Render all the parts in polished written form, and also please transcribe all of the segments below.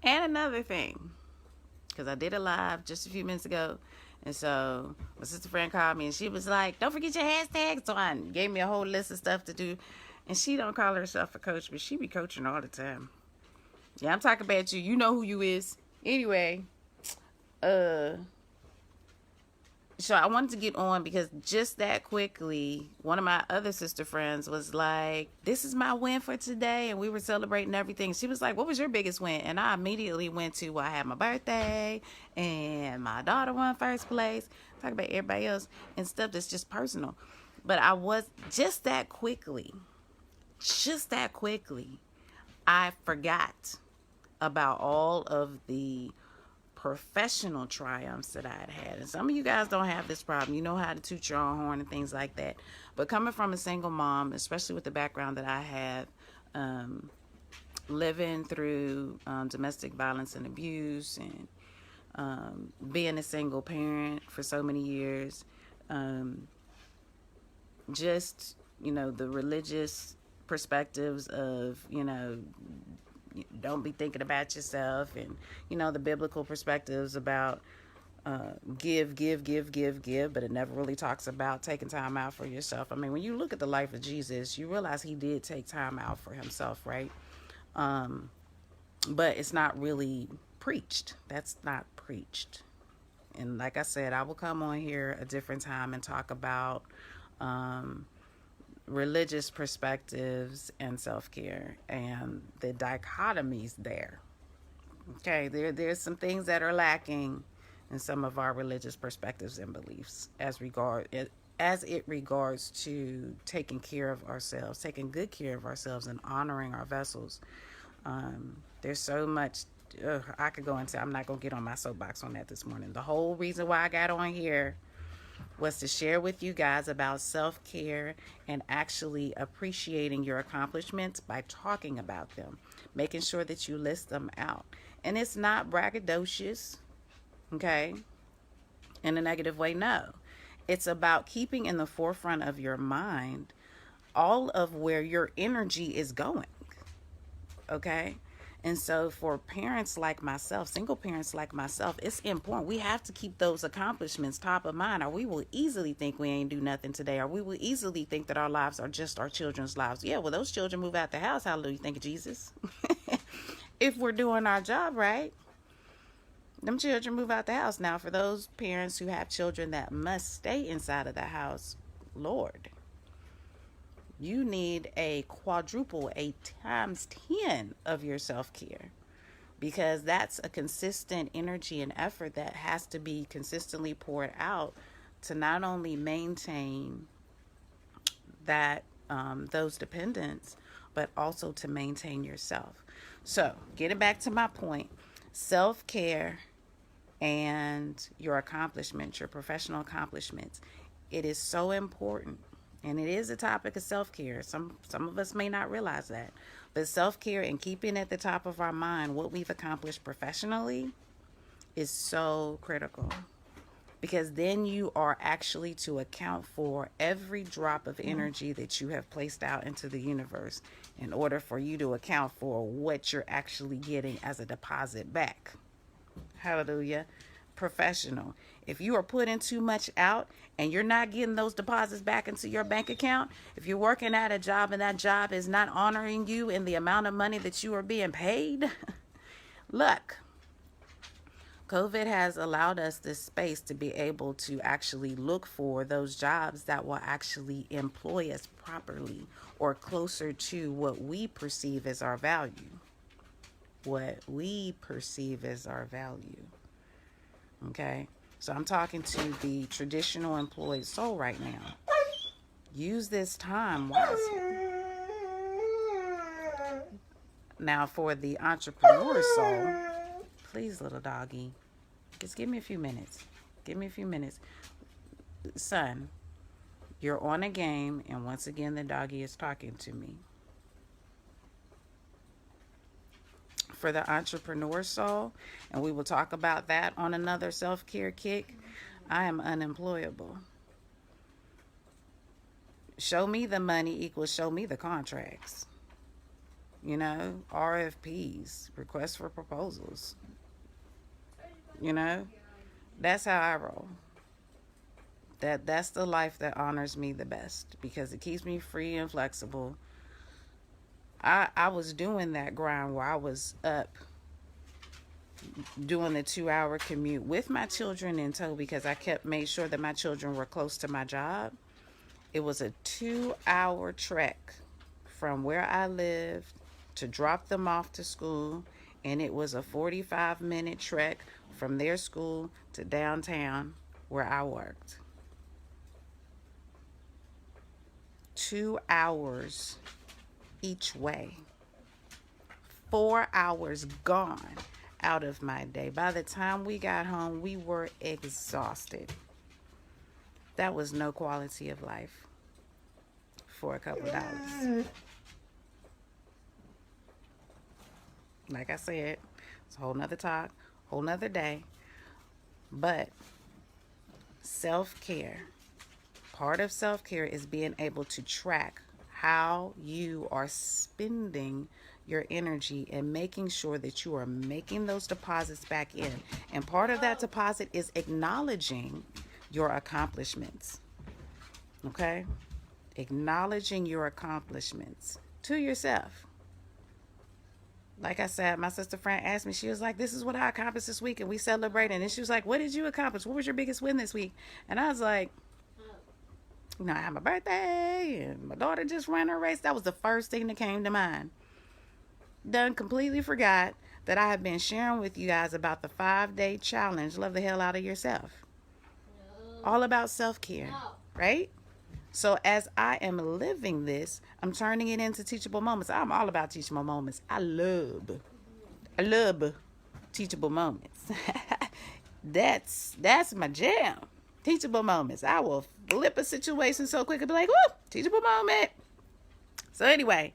And another thing, because I did a live just a few minutes ago. And so my sister friend called me and she was like, don't forget your hashtag. So I gave me a whole list of stuff to do. And she don't call herself a coach, but she be coaching all the time. Yeah, I'm talking about you. You know who you is. Anyway, uh, so I wanted to get on because just that quickly, one of my other sister friends was like, this is my win for today. And we were celebrating everything. She was like, what was your biggest win? And I immediately went to, well, I had my birthday and my daughter won first place. Talk about everybody else and stuff that's just personal. But I was just that quickly, I forgot about all of the professional triumphs that I had. And some of you guys don't have this problem. You know how to toot your own horn and things like that. But coming from a single mom, especially with the background that I have, living through domestic violence and abuse, and being a single parent for so many years, just, the religious perspectives of, don't be thinking about yourself, and the biblical perspectives about give, but it never really talks about taking time out for yourself. I mean, when you look at the life of Jesus, you realize he did take time out for himself, right? But it's not really preached. That's not preached. And like I said, I will come on here a different time and talk about religious perspectives and self-care and the dichotomies there. Okay, there's some things that are lacking in some of our religious perspectives and beliefs as it regards to taking care of ourselves, taking good care of ourselves, and honoring our vessels. There's so much I could go into. I'm not gonna get on my soapbox on that this morning. The whole reason why I got on here was to share with you guys about self-care and actually appreciating your accomplishments by talking about them, making sure that you list them out. And it's not braggadocious, okay, in a negative way, no. It's about keeping in the forefront of your mind all of where your energy is going, okay? And so for parents like myself, single parents like myself, it's important. We have to keep those accomplishments top of mind, or we will easily think we ain't do nothing today, or we will easily think that our lives are just our children's lives. Yeah, well, those children move out the house. Hallelujah. Thank you, Jesus. If we're doing our job right, them children move out the house. Now, for those parents who have children that must stay inside of the house, Lord, you need a quadruple, a times 10 of your self-care, because that's a consistent energy and effort that has to be consistently poured out to not only maintain that those dependents, but also to maintain yourself. So getting back to my point, self-care and your accomplishments, your professional accomplishments, it is so important. And it is a topic of self-care. Some of us may not realize that. But self-care and keeping at the top of our mind what we've accomplished professionally is so critical. Because then you are actually to account for every drop of energy that you have placed out into the universe in order for you to account for what you're actually getting as a deposit back. Hallelujah. Professional. If you are putting too much out and you're not getting those deposits back into your bank account, if you're working at a job and that job is not honoring you in the amount of money that you are being paid, look, COVID has allowed us this space to be able to actually look for those jobs that will actually employ us properly or closer to what we perceive as our value. What we perceive as our value. Okay? So I'm talking to the traditional employed soul right now. Use this time wisely. Now, for the entrepreneur soul, please, little doggy, just give me a few minutes. Give me a few minutes. Son, you're on a game, and once again, the doggy is talking to me. For the entrepreneur soul, and we will talk about that on another self-care kick, I am unemployable. Show me the money equals show me the contracts. you know, RFPs, requests for proposals. You know, that's how I roll. That's the life that honors me the best because it keeps me free and flexible. I was doing that grind where I was up doing the 2 hour commute with my children in tow because I kept made sure that my children were close to my job. It was a 2 hour trek from where I lived to drop them off to school, and it was a 45-minute trek from their school to downtown where I worked. 2 hours each way. 4 hours gone out of my day. By the time we got home, we were exhausted. That was no quality of life for a couple dollars. Like I said, it's a whole nother talk, whole nother day. But self-care, part of self-care is being able to track how you are spending your energy and making sure that you are making those deposits back in. And part of that deposit is acknowledging your accomplishments. Okay? Acknowledging your accomplishments to yourself. Like I said, my sister Fran asked me, she was like, this is what I accomplished this week, and we celebrated. And she was like, what did you accomplish? What was your biggest win this week? And I was like, you know, I had my birthday, and my daughter just ran her race. That was the first thing that came to mind. Done completely forgot that I have been sharing with you guys about the 5-day challenge, Love the Hell Out of Yourself. All about self-care, right? So as I am living this, I'm turning it into teachable moments. I'm all about teachable moments. I love teachable moments. That's my jam. Teachable moments. I will flip a situation so quick and be like, woo, teachable moment. So anyway,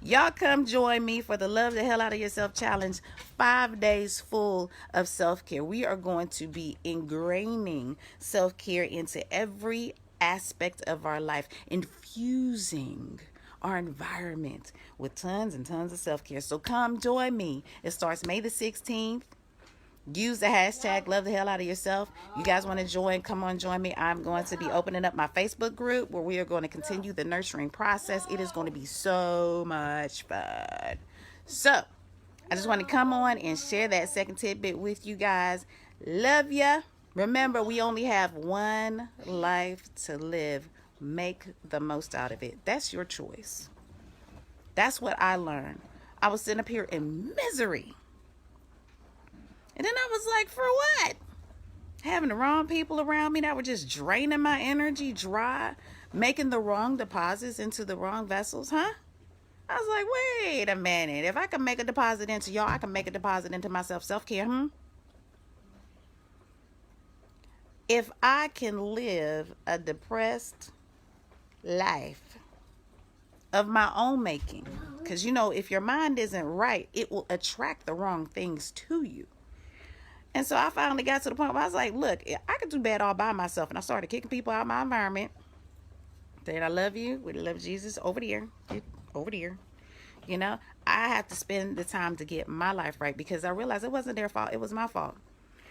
y'all come join me for the Love the Hell Out of Yourself challenge. 5 days full of self-care. We are going to be ingraining self-care into every aspect of our life, infusing our environment with tons and tons of self-care. So come join me. It starts May the 16th. Use the hashtag Love the Hell Out of Yourself. You guys want to join? Come on, join me. I'm going to be opening up my Facebook group where we are going to continue the nurturing process. It is going to be so much fun. So I just want to come on and share that second tidbit with you guys. Love ya. Remember, we only have one life to live. Make the most out of it. That's your choice. That's what I learned. I was sitting up here in misery. And then I was like, for what? Having the wrong people around me that were just draining my energy dry, making the wrong deposits into the wrong vessels, huh? I was like, wait a minute. If I can make a deposit into y'all, I can make a deposit into myself. Self-care, If I can live a depressed life of my own making, because, you know, if your mind isn't right, it will attract the wrong things to you. And so I finally got to the point where I was like, look, I could do bad all by myself. And I started kicking people out of my environment. Saying, I love you. We love Jesus. Over there. Over there. You know, I have to spend the time to get my life right because I realized it wasn't their fault. It was my fault.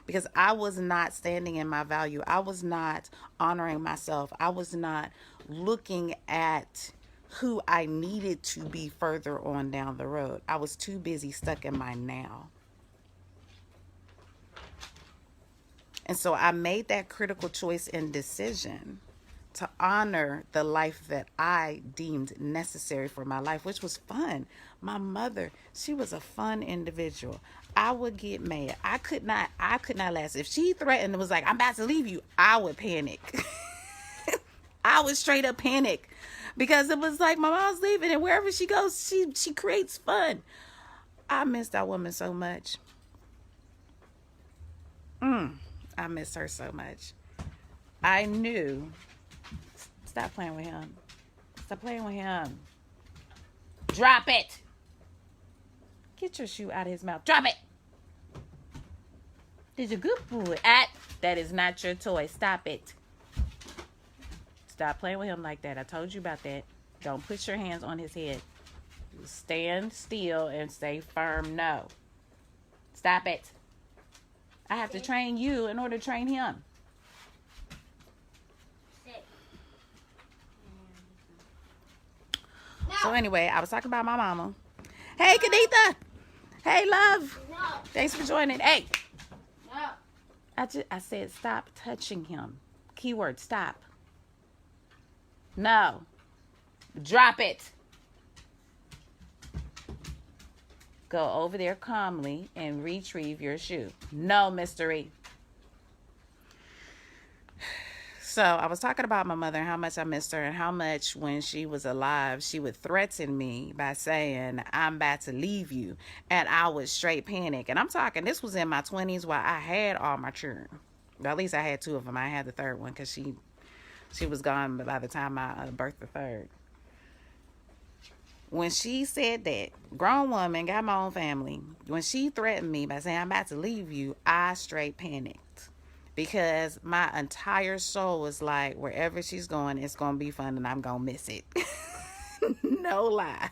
Because I was not standing in my value. I was not honoring myself. I was not looking at who I needed to be further on down the road. I was too busy stuck in my now. And so I made that critical choice and decision to honor the life that I deemed necessary for my life, which was fun. My mother, she was a fun individual. I would get mad. I could not last. If she threatened and was like, I'm about to leave you, I would panic. I would straight up panic because it was like my mom's leaving and wherever she goes, she creates fun. I miss that woman so much. I miss her so much. I knew. Stop playing with him. Stop playing with him. Drop it. Get your shoe out of his mouth. Drop it. Did you good boy? That is not your toy. Stop it. Stop playing with him like that. I told you about that. Don't put your hands on his head. stand still and say firm no. Stop it. I have to train you in order to train him. No. So anyway, I was talking about my mama. Hey, Kanitha. Hey, love. No. Thanks for joining. Hey. No. I said stop touching him. Keyword, stop. No. Drop it. Go over there calmly and retrieve your shoe. No, mystery. So I was talking about my mother, how much I missed her, and how much when she was alive, she would threaten me by saying, I'm about to leave you. And I would straight panic. And I'm talking, this was in my 20s while I had all my children. Well, at least I had 2 of them. I had the third one because she was gone by the time I birthed the third. When she said that, grown woman, got my own family, when she threatened me by saying, I'm about to leave you, I straight panicked. Because my entire soul was like, wherever she's going, it's going to be fun and I'm going to miss it. No lie.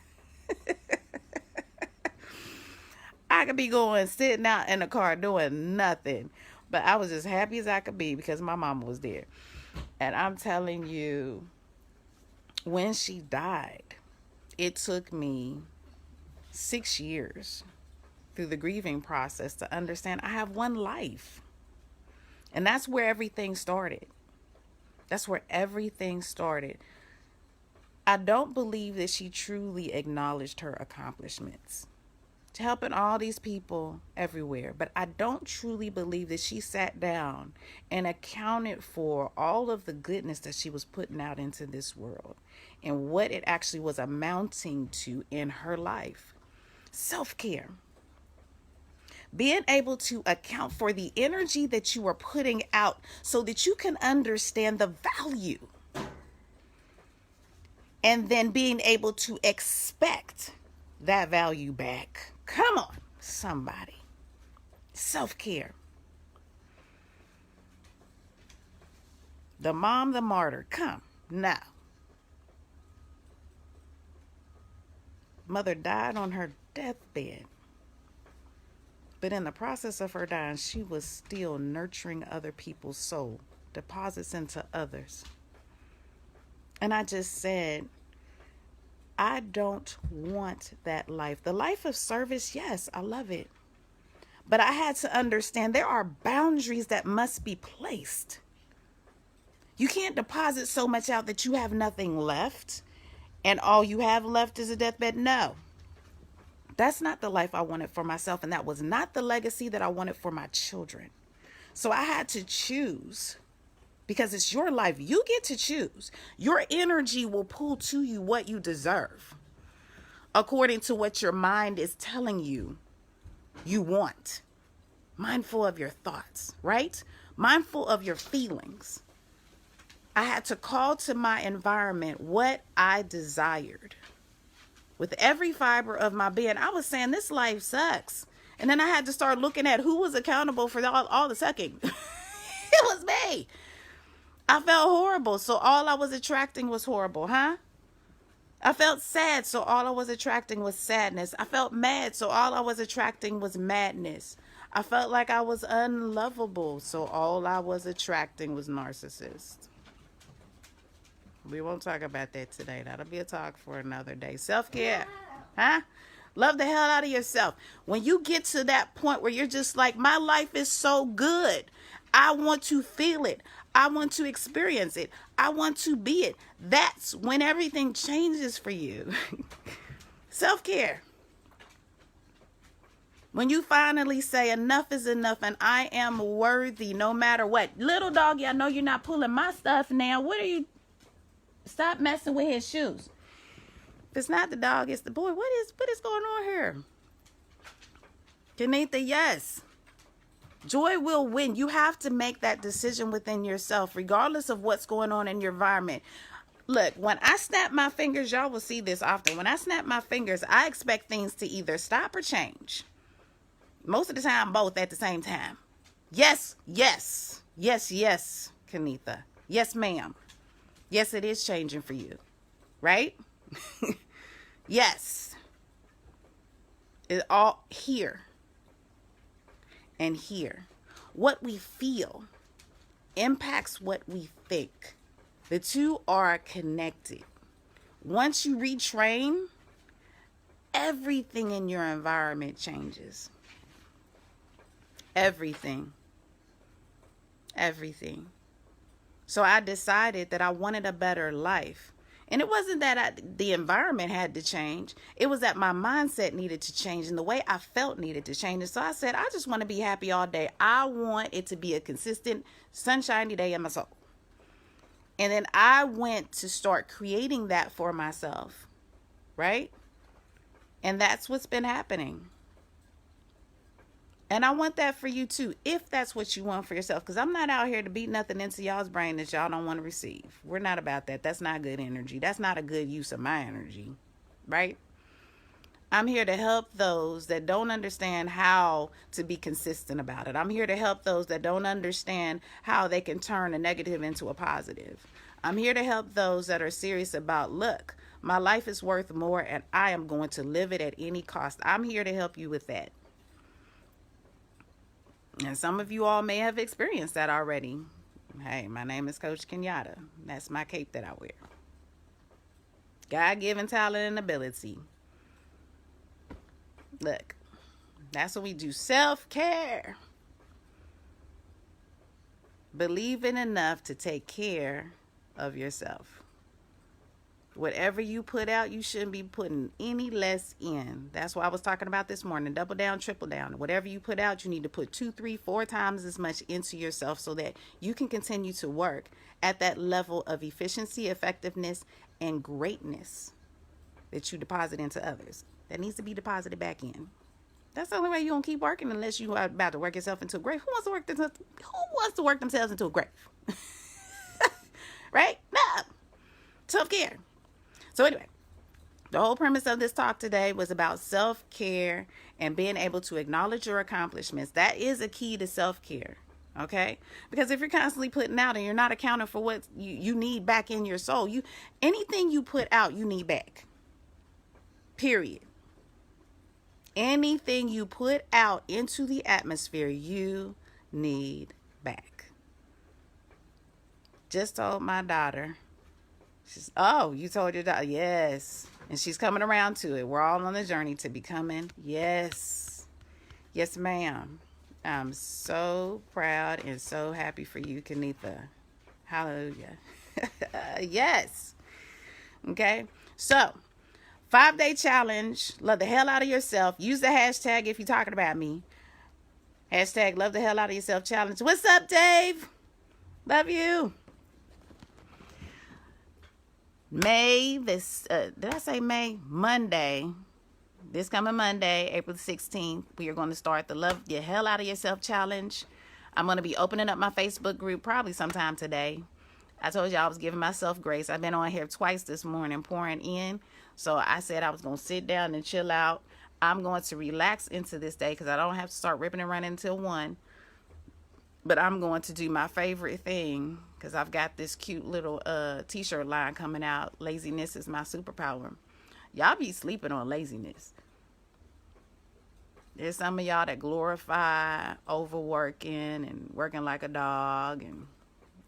I could be going, sitting out in the car doing nothing. But I was as happy as I could be because my mama was there. And I'm telling you, when she died, it took me 6 years through the grieving process to understand I have one life. And that's where everything started. That's where everything started. I don't believe that she truly acknowledged her accomplishments to helping all these people everywhere. But I don't truly believe that she sat down and accounted for all of the goodness that she was putting out into this world and what it actually was amounting to in her life. Self-care. Being able to account for the energy that you are putting out so that you can understand the value. And then being able to expect that value back. Come on, somebody. Self-care. The mom, the martyr. Come now. Mother died on her deathbed. But in the process of her dying, she was still nurturing other people's soul, deposits into others. And I just said, I don't want that life. The life of service, yes, I love it. But I had to understand there are boundaries that must be placed. You can't deposit so much out that you have nothing left and all you have left is a deathbed. No. That's not the life I wanted for myself, and that was not the legacy that I wanted for my children. So I had to choose, because it's your life. You get to choose. Your energy will pull to you what you deserve, according to what your mind is telling you you want. Mindful of your thoughts, right? Mindful of your feelings. I had to call to my environment what I desired. With every fiber of my being, I was saying this life sucks. And then I had to start looking at who was accountable for all the sucking. It was me. I felt horrible, so all I was attracting was horrible, huh? I felt sad, so all I was attracting was sadness. I felt mad, so all I was attracting was madness. I felt like I was unlovable, so all I was attracting was narcissists. We won't talk about that today. That'll be a talk for another day. Self-care. Huh? Love the hell out of yourself. When you get to that point where you're just like, my life is so good. I want to feel it. I want to experience it. I want to be it. That's when everything changes for you. Self-care. When you finally say enough is enough and I am worthy no matter what. Little doggy, I know you're not pulling my stuff now. What are you? Stop messing with his shoes. If it's not the dog, it's the boy. What is going on here? Kanitha, yes. Joy will win. You have to make that decision within yourself, regardless of what's going on in your environment. Look, when I snap my fingers, y'all will see this often. When I snap my fingers, I expect things to either stop or change. Most of the time, both at the same time. Yes, yes. Yes, yes, Kanitha. Yes, ma'am. Yes, it is changing for you, right? Yes. It's all here and here. What we feel impacts what we think. The two are connected. Once you retrain, everything in your environment changes. Everything. Everything. So I decided that I wanted a better life. And it wasn't that the environment had to change. It was that my mindset needed to change and the way I felt needed to change. And so I said, I just want to be happy all day. I want it to be a consistent, sunshiny day in my soul. And then I went to start creating that for myself, right? And that's what's been happening. And I want that for you too, if that's what you want for yourself. Because I'm not out here to beat nothing into y'all's brain that y'all don't want to receive. We're not about that. That's not good energy. That's not a good use of my energy, right? I'm here to help those that don't understand how to be consistent about it. I'm here to help those that don't understand how they can turn a negative into a positive. I'm here to help those that are serious about, look, my life is worth more and I am going to live it at any cost. I'm here to help you with that. And some of you all may have experienced that already. Hey, my name is Coach Kenyatta. That's my cape that I wear. God-given talent and ability. Look, that's what we do. Self-care. Believing enough to take care of yourself. Whatever you put out, you shouldn't be putting any less in. That's what I was talking about this morning. Double down, triple down. Whatever you put out, you need to put 2, 3, 4 times as much into yourself so that you can continue to work at that level of efficiency, effectiveness, and greatness that you deposit into others. That needs to be deposited back in. That's the only way you're going to keep working unless you are about to work yourself into a grave. Who wants to work themselves into a grave? Right? No. Self-care. So anyway, the whole premise of this talk today was about self-care and being able to acknowledge your accomplishments. That is a key to self-care, okay? Because if you're constantly putting out and you're not accounting for what you need back in your soul, anything you put out, you need back. Period. Anything you put out into the atmosphere, you need back. Just told my daughter. Oh, you told your daughter? Yes. And she's coming around to it. We're all on the journey to becoming. Yes. Yes, ma'am. I'm so proud and so happy for you, Kenitha. Hallelujah. Yes. Okay. So, 5-day challenge. Love the hell out of yourself. Use the hashtag if you're talking about me. Hashtag love the hell out of yourself challenge. What's up, Dave? Love you. Did I say May? Monday. This coming Monday, April 16th, we are going to start the Love the Hell Out of Yourself challenge. I'm going to be opening up my Facebook group probably sometime today. I told you I was giving myself grace. I've been on here twice this morning pouring in. So I said I was going to sit down and chill out. I'm going to relax into this day because I don't have to start ripping and running until 1. But I'm going to do my favorite thing because I've got this cute little t-shirt line coming out. Laziness is my superpower. Y'all be sleeping on laziness. There's some of y'all that glorify overworking and working like a dog and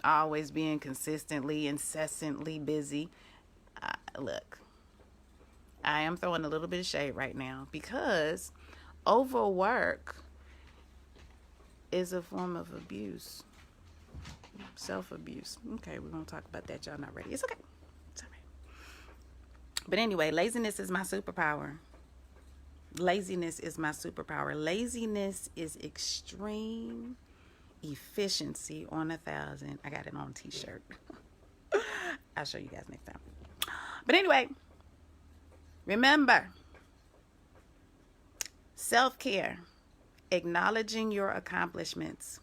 always being consistently, incessantly busy. Look, I am throwing a little bit of shade right now because overwork is a form of abuse. Self-abuse. Okay, we're going to talk about that. Y'all not ready. It's okay. It's all right. But anyway, laziness is my superpower. Laziness is my superpower. Laziness is extreme efficiency on 1,000. I got it on a t-shirt. I'll show you guys next time. But anyway, remember, self-care. Acknowledging your accomplishments.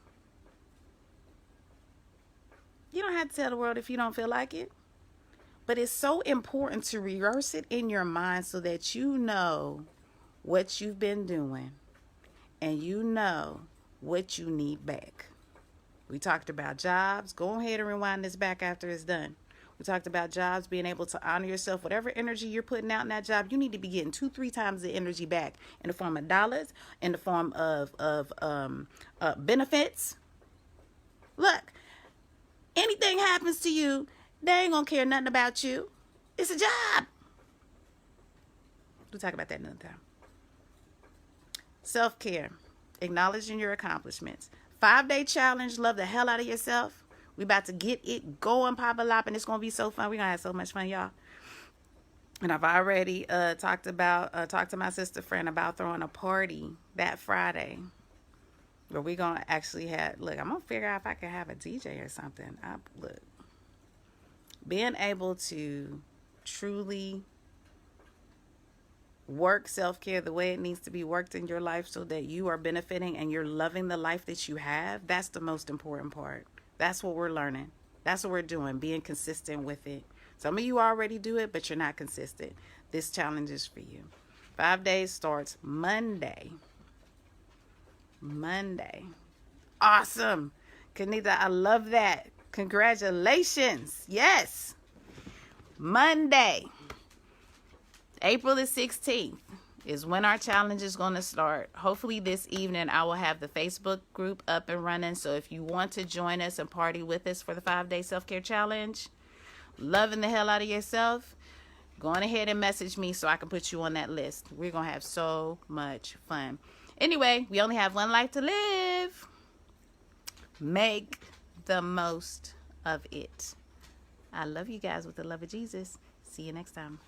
You don't have to tell the world if you don't feel like it. But it's so important to rehearse it in your mind so that you know what you've been doing and you know what you need back. We talked about jobs. Go ahead and rewind this back after it's done. We talked about jobs, being able to honor yourself. Whatever energy you're putting out in that job, you need to be getting 2-3 times the energy back in the form of dollars, in the form of benefits. Look, anything happens to you, they ain't gonna care nothing about you. It's a job. We'll talk about that another time. Self-care, acknowledging your accomplishments. 5-day challenge, love the hell out of yourself. We about to get it going, Papa Lop, and it's going to be so fun. We're going to have so much fun, y'all. And I've already talked to my sister friend about throwing a party that Friday. Where we're going to actually have, look, I'm going to figure out if I can have a DJ or something. Look, being able to truly work self-care the way it needs to be worked in your life so that you are benefiting and you're loving the life that you have, that's the most important part. That's what we're learning. That's what we're doing, being consistent with it. Some of you already do it, but you're not consistent. This challenge is for you. 5 days starts Monday. Awesome. Kanita, I love that. Congratulations. Yes. Monday, April the 16th is when our challenge is going to start. Hopefully this evening I will have the Facebook group up and running. So if you want to join us and party with us for the 5-day self-care challenge, loving the hell out of yourself, go on ahead and message me so I can put you on that list. We're going to have so much fun. Anyway, we only have one life to live. Make the most of it. I love you guys with the love of Jesus. See you next time.